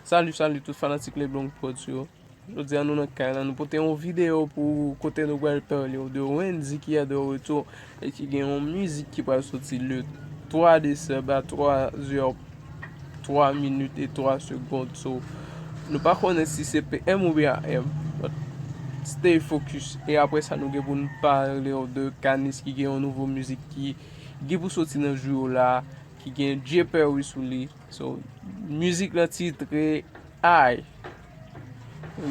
Salut tout fanatique les blancs produits. Je dis à nous dans nous portons une vidéo pour côté nous parler de Wendy qui est de retour et qui gagne une musique qui va sortir le 3 décembre à 3h 3 minutes et 3 secondes. So, nous pas connaître si c'est PM ou bien M. But stay focus. Et après ça, nous allons nous parler de Canis qui gagne une nouvelle musique qui pour sortir dans le jour là, qui gagne J. Perry sous lui. So, musique là titre Aïe.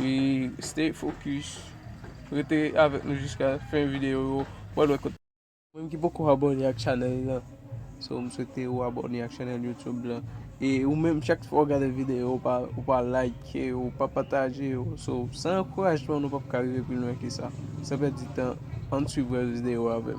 Et stay focus. Restez avec nous jusqu'à la fin de la vidéo. Même qui beaucoup abonné à la chaîne là. So, je souhaite vous abonner à la chaîne YouTube là. Et ou même chaque fois regarder la vidéo, ou pas liker, ou pas partager. So, sans encouragement, nous ne pouvons pas arriver plus loin que ça. Ça fait du temps en suivre la vidéo avec.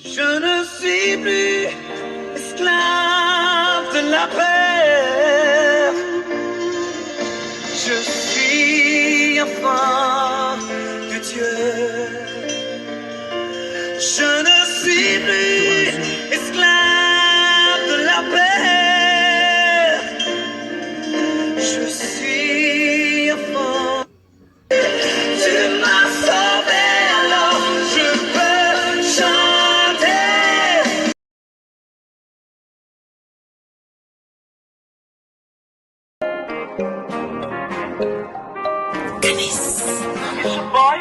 Je ne suis plus esclave de la peur. Je suis enfant de Dieu. Je ne suis plus esclave de la peur. Je suis enfant. Tu m'as sauvé, alors je peux chanter. Boy,